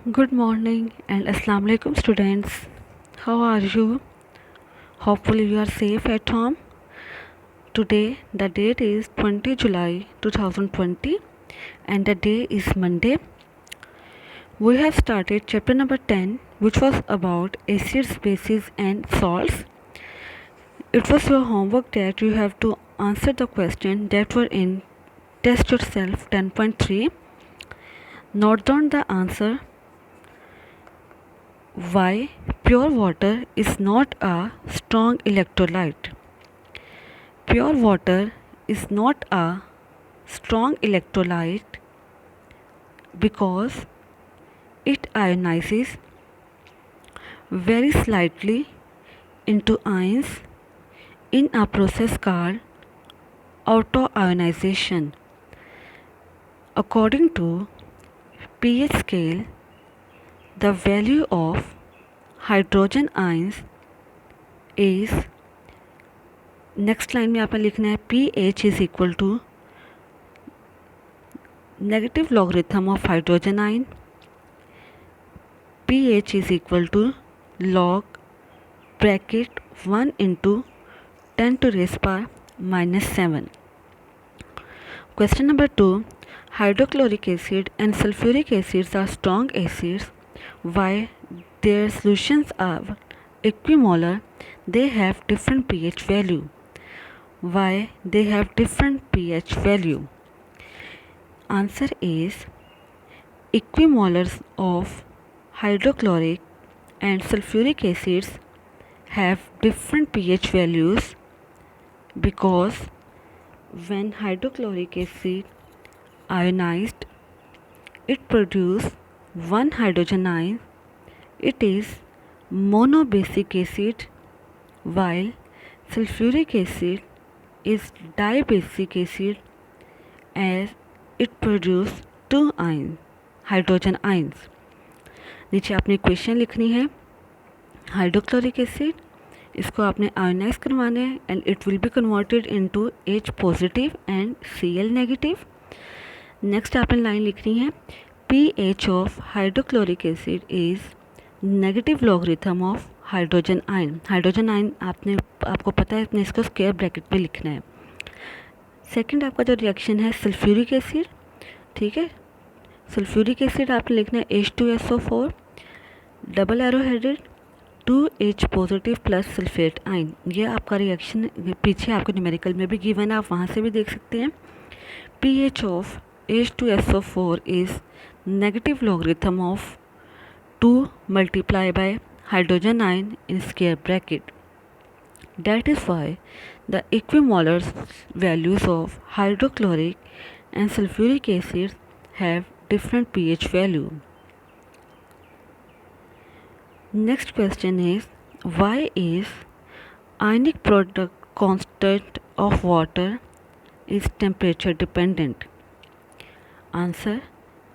Good morning and Assalamu alaikum students. How are you? Hopefully you are safe at home. Today the date is 20 July 2020 and the day is Monday. We have started chapter number 10 which was about acids, bases and salts. It was your homework that you have to answer the question that were in Test Yourself 10.3. Note down the answer. Why pure water is not a strong electrolyte. Pure water is not a strong electrolyte because it ionizes very slightly into ions in a process called autoionization. According to pH scale, the value of hydrogen ions is, next line में आपने लिखना है pH is equal to negative logarithm of hydrogen ion. pH is equal to log bracket 1 into 10 to raise power minus 7. Question number 2. Hydrochloric acid and sulfuric acids are strong acids. Why their solutions are equimolar? They have different pH value. Why they have different pH value? Answer is equimolars of hydrochloric and sulfuric acids have different pH values because when hydrochloric acid ionized, it produces one hydrogen ion. It is monobasic acid, while sulfuric acid is dibasic acid as it produces two hydrogen ions. नीचे आपने equation लिखनी है. Hydrochloric acid इसको आपने ionise करवाना है and it will be converted into H positive and Cl negative. Next आपने line लिखनी है pH of hydrochloric acid is negative logarithm of hydrogen ion. Hydrogen ion आपको पता है, आपने इसको स्क्वायर ब्रैकेट में लिखना है. सेकंड आपका जो रिएक्शन है सल्फ्यूरिक एसिड, ठीक है. सल्फ्यूरिक एसिड आपने लिखना है H2SO4 double arrow headed 2H positive plus sulphate ion. ये आपका रिएक्शन पीछे आपको न्यूमेरिकल में भी गिवन है, आप वहाँ से भी देख सकते हैं. pH of H2SO4 is negative logarithm of 2 multiply by hydrogen ion in square bracket. That is why the equimolar values of hydrochloric and sulfuric acids have different pH value. Next question is, why is ionic product constant of water is temperature dependent? Answer,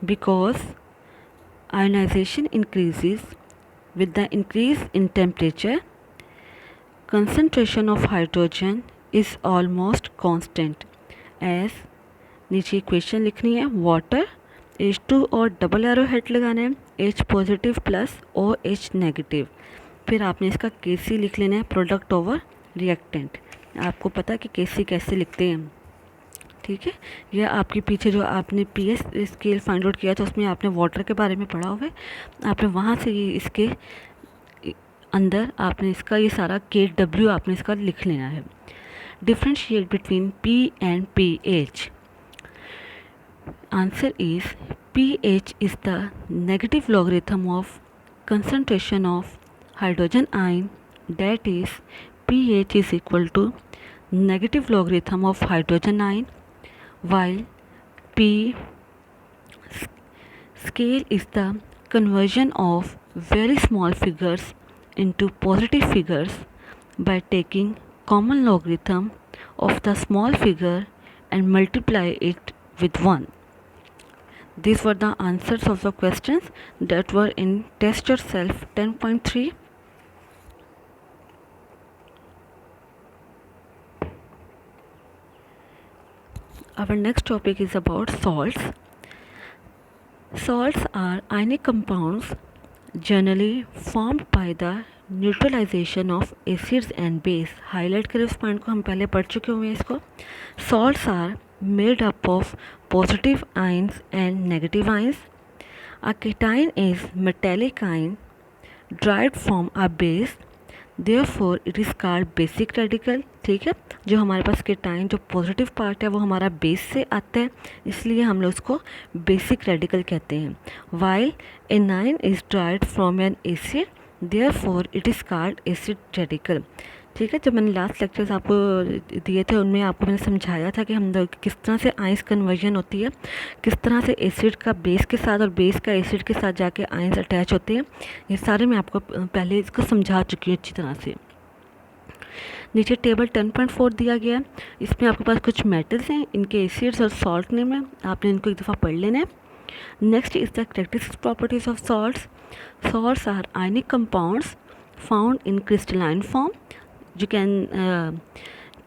because ionization increases with the increase in temperature. Concentration of hydrogen is almost constant as नीचे equation लिखनी है water H2 और double arrow head लगाना है H positive plus OH negative. फिर आपने इसका Kc लिख लेना है प्रोडक्ट ओवर रिएक्टेंट. आपको पता है कि Kc कैसे लिखते हैं, ठीक है. यह आपके पीछे जो आपने pH स्केल फाइंड आउट किया था उसमें आपने वाटर के बारे में पढ़ा हुआ है. आपने वहाँ से ये इसके अंदर आपने इसका ये सारा KW आपने इसका लिख लेना है. Differentiate between P and pH. Answer is pH is the negative logarithm of concentration of hydrogen ion, that is pH is equal to negative logarithm of hydrogen ion, while P scale is the conversion of very small figures into positive figures by taking common logarithm of the small figure and multiply it with 1. These were the answers of the questions that were in Test Yourself 10.3. Our next topic is about salts. Salts are ionic compounds generally formed by the neutralisation of acids and base. Highlight करें उस point को, हम पहले पढ़ चुके हुए हैं इसको. Salts are made up of positive ions and negative ions. A cation is metallic ion derived from a base, therefore it is called basic radical. ठीक है, जो हमारे पास कीटाइन जो पॉजिटिव पार्ट है वो हमारा बेस से आता है, इसलिए हम लोग उसको बेसिक रेडिकल कहते हैं. while anion is derived from an acid, therefore it is called acid radical. ठीक है, जब मैंने लास्ट लेक्चर्स आपको दिए थे उनमें आपको मैंने समझाया था कि हम लोग किस तरह से आयंस कन्वर्जन होती है, किस तरह से एसिड का बेस के साथ और बेस का एसिड के साथ जाके आयंस अटैच होते हैं. ये सारे मैं आपको पहले इसको समझा चुकी हूँ अच्छी तरह से. नीचे टेबल 10.4 दिया गया है. इसमें आपके पास कुछ मेटल्स हैं, इनके एसिड्स और सॉल्ट नेम है, आपने इनको एक दफ़ा पढ़ लेना है. Next is the characteristic properties of salts. Salts are ionic compounds found in crystalline form. You can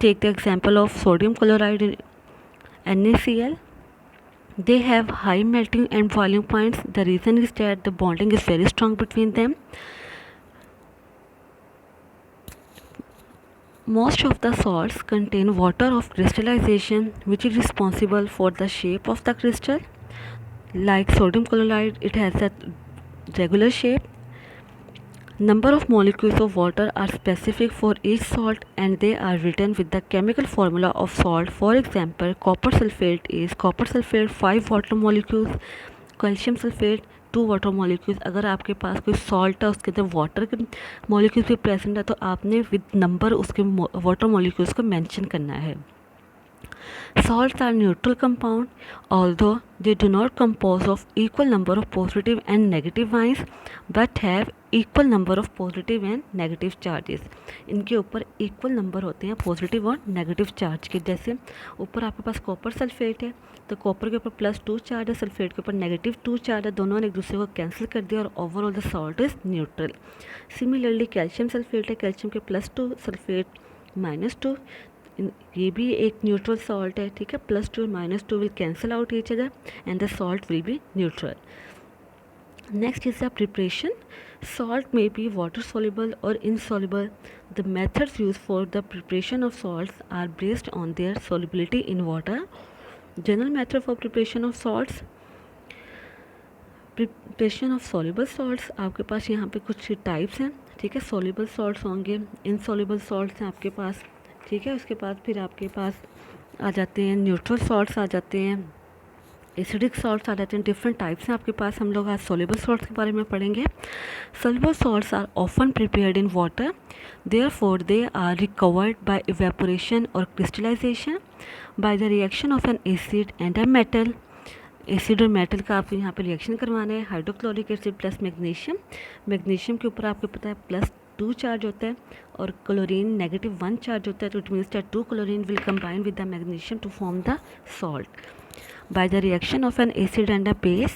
take the example of sodium chloride in NaCl. They have high melting and boiling points. The reason is that the bonding is very strong between them. Most of the salts contain water of crystallization, which is responsible for the shape of the crystal. Like sodium chloride, it has a regular shape. Number of molecules of water are specific for each salt and they are written with the chemical formula of salt. For example, copper sulfate is copper sulfate 5 water molecules, calcium sulfate 2 water molecules. अगर आपके पास कोई salt है उसके अंदर water के molecules भी present है तो आपने विद नंबर उसके वाटर मॉलिक्यूल्स को मेंशन करना है. Salts are neutral compound, although they do not compose of equal number of positive and negative ions, but have equal number of positive and negative charges. इनके ऊपर equal number होते हैं positive और negative charge के. जैसे ऊपर आपके पास copper sulphate है तो कॉपर के ऊपर +2 चार्ज है, सल्फेट के ऊपर -2 चार्ज है, दोनों ने एक दूसरे को कैंसिल कर दिया और overall the salt is neutral. Similarly calcium sulphate है, कैल्शियम के +2 सल्फेट -2, ये भी एक न्यूट्रल सॉल्ट है. ठीक है, +2 और -2 will cancel out each other and the salt will be neutral. Next is the preparation. Salt may be water soluble or insoluble. The methods used for the preparation of salts are based on their solubility in water. General method for preparation of salts. Preparation of soluble salts, आपके पास यहाँ पे कुछ types हैं. ठीक है, soluble salts होंगे, insoluble salts हैं आपके पास. ठीक है, उसके बाद फिर आपके पास आ जाते हैं न्यूट्रल सॉल्ट्स, आ जाते हैं एसिडिक सॉल्ट्स, आ जाते हैं. डिफरेंट टाइप्स हैं आपके पास. हम लोग आज सोल्यूबल सॉल्ट्स के बारे में पढ़ेंगे. Soluble salts are often prepared in water, therefore they are recovered by evaporation और crystallisation by the reaction of an acid and a metal. Acid और मेटल का आपको यहाँ पर रिएक्शन करवाना है. Hydrochloric acid plus magnesium, magnesium के ऊपर आपको पता है +2 चार्ज होता है और क्लोरीन -1 चार्ज होता है. तो it means that 2 chlorine will combine with the magnesium to form the salt. By the reaction of an acid and a base,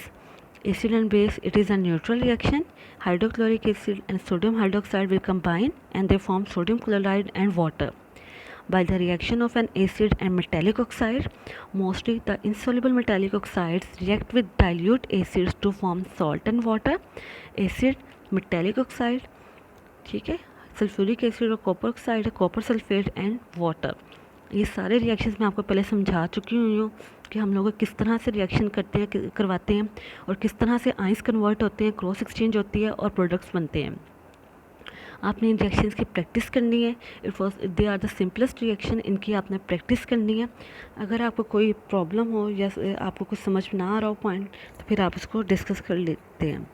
acid and base, it is a neutral reaction. Hydrochloric acid and sodium hydroxide will combine and they form sodium chloride and water. By the reaction of an acid and metallic oxide, mostly the insoluble metallic oxides react with dilute acids to form salt and water. Acid, metallic oxide, ठीक है, sulphuric acid और copper oxide है, copper sulphate and water. ये सारे reactions मैं आपको पहले समझा चुकी हुई हूँ कि हम लोग किस तरह से रिएक्शन करते हैं, करवाते हैं और किस तरह से आइंस कन्वर्ट होते हैं, क्रॉस एक्सचेंज होती है और प्रोडक्ट्स बनते हैं. आपने इन रिएक्शंस की प्रैक्टिस करनी है. They are the simplest reaction, इनकी आपने प्रैक्टिस करनी है. अगर आपको कोई प्रॉब्लम हो या आपको कुछ समझ में ना आ रहा हो पॉइंट तो फिर आप इसको डिस्कस कर लेते हैं.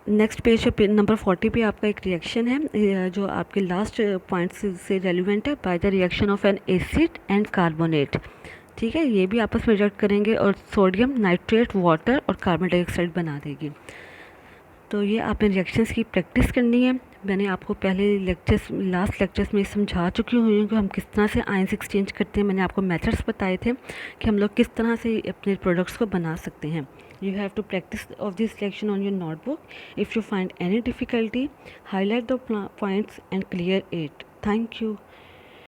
नेक्स्ट पेज पे नंबर 40 पे आपका एक रिएक्शन है जो आपके लास्ट पॉइंट से रेलिवेंट है. Bye the reaction of an acid and carbonate. ठीक है, ये भी आपस में रिएक्ट करेंगे और सोडियम नाइट्रेट वाटर और कार्बन डाइऑक्साइड बना देगी. तो ये आपने रिएक्शंस की प्रैक्टिस करनी है. मैंने आपको पहले लास्ट लेक्चर्स में समझा चुकी हुई हूँ कि हम किस तरह से आयंस एक्सचेंज करते हैं. मैंने आपको मेथड्स बताए थे कि हम लोग किस तरह से अपने प्रोडक्ट्स को बना सकते हैं. You have to practice of this section on your notebook. If you find any difficulty, highlight the points and clear it. Thank you.